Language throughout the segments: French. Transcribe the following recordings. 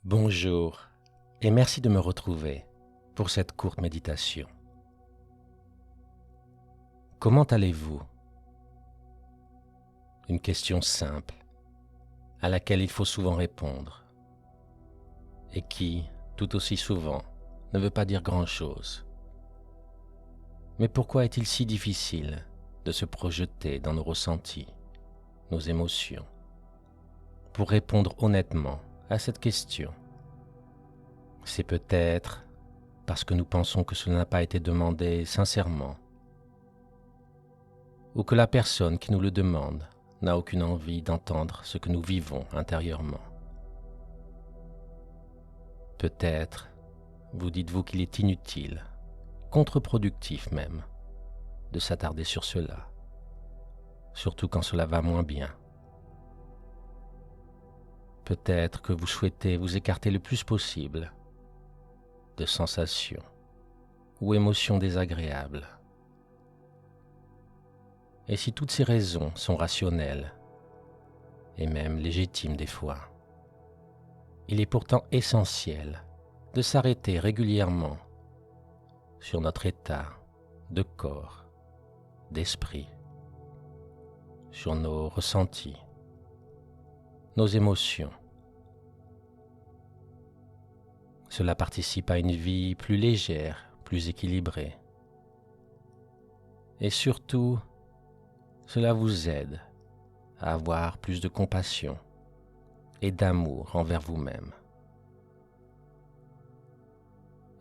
Bonjour et merci de me retrouver pour cette courte méditation. Comment allez-vous? Une question simple à laquelle il faut souvent répondre et qui, tout aussi souvent, ne veut pas dire grand-chose. Mais pourquoi est-il si difficile de se projeter dans nos ressentis, nos émotions, pour répondre honnêtement à cette question? C'est peut-être parce que nous pensons que cela n'a pas été demandé sincèrement, ou que la personne qui nous le demande n'a aucune envie d'entendre ce que nous vivons intérieurement. Peut-être vous dites-vous qu'il est inutile, contre-productif même, de s'attarder sur cela, surtout quand cela va moins bien. Peut-être que vous souhaitez vous écarter le plus possible de sensations ou émotions désagréables. Et si toutes ces raisons sont rationnelles, et même légitimes des fois, il est pourtant essentiel de s'arrêter régulièrement sur notre état de corps, d'esprit, sur nos ressentis, nos émotions. Cela participe à une vie plus légère, plus équilibrée. Et surtout, cela vous aide à avoir plus de compassion et d'amour envers vous-même.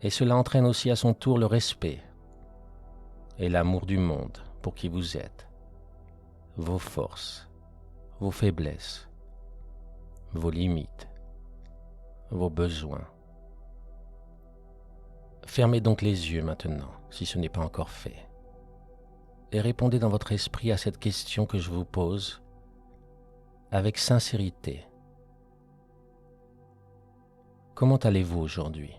Et cela entraîne aussi à son tour le respect et l'amour du monde pour qui vous êtes, vos forces, vos faiblesses, vos limites, vos besoins. Fermez donc les yeux maintenant, si ce n'est pas encore fait, et répondez dans votre esprit à cette question que je vous pose avec sincérité. Comment allez-vous aujourd'hui?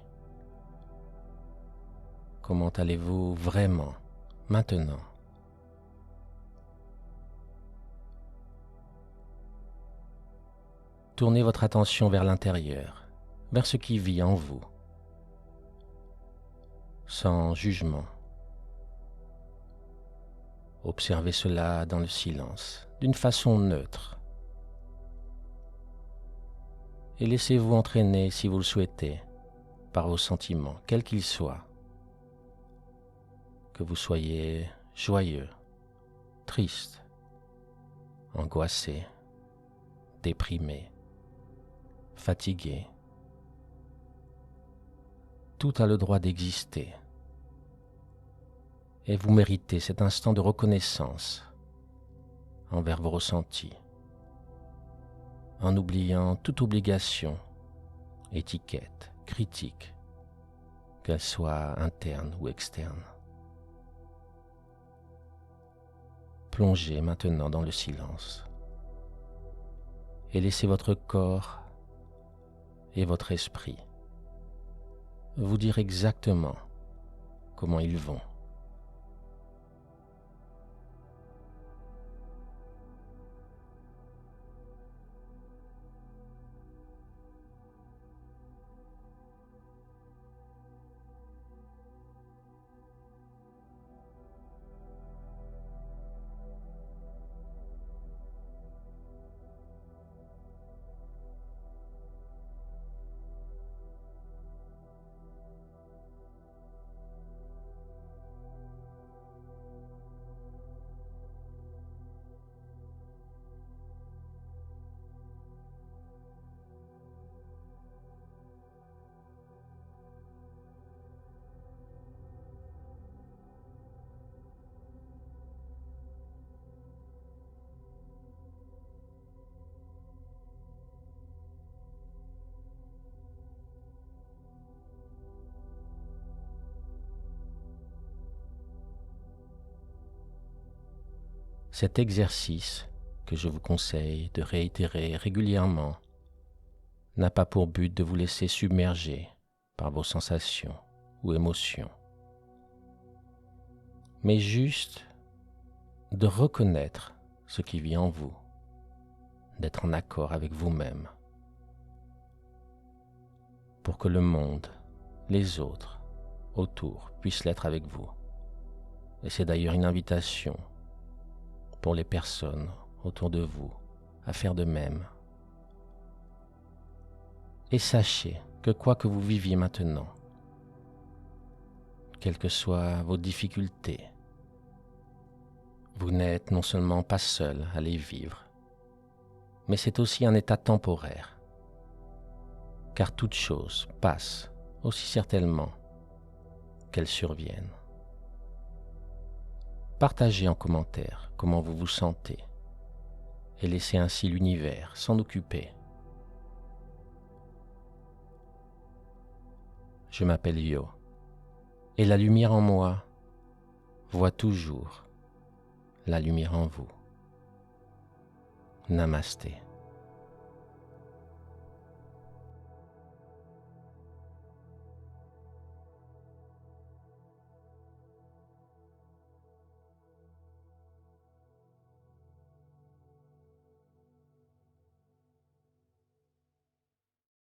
Comment allez-vous vraiment, maintenant? Tournez votre attention vers l'intérieur, vers ce qui vit en vous, sans jugement. Observez cela dans le silence, d'une façon neutre. Et laissez-vous entraîner, si vous le souhaitez, par vos sentiments, quels qu'ils soient. Que vous soyez joyeux, triste, angoissé, déprimé, fatigué. Tout a le droit d'exister. Et vous méritez cet instant de reconnaissance envers vos ressentis, en oubliant toute obligation, étiquette, critique, qu'elle soit interne ou externe. Plongez maintenant dans le silence et laissez votre corps et votre esprit vous dire exactement comment ils vont. Cet exercice que je vous conseille de réitérer régulièrement n'a pas pour but de vous laisser submerger par vos sensations ou émotions, mais juste de reconnaître ce qui vit en vous, d'être en accord avec vous-même. pour que le monde, les autres, autour, puissent l'être avec vous. Et c'est d'ailleurs une invitation pour les personnes autour de vous à faire de même. Et sachez que quoi que vous viviez maintenant, quelles que soient vos difficultés, vous n'êtes non seulement pas seul à les vivre, mais c'est aussi un état temporaire, car toute chose passe aussi certainement qu'elle survienne. Partagez en commentaire comment vous vous sentez et laissez ainsi l'univers s'en occuper. Je m'appelle Yo et la lumière en moi voit toujours la lumière en vous. Namasté.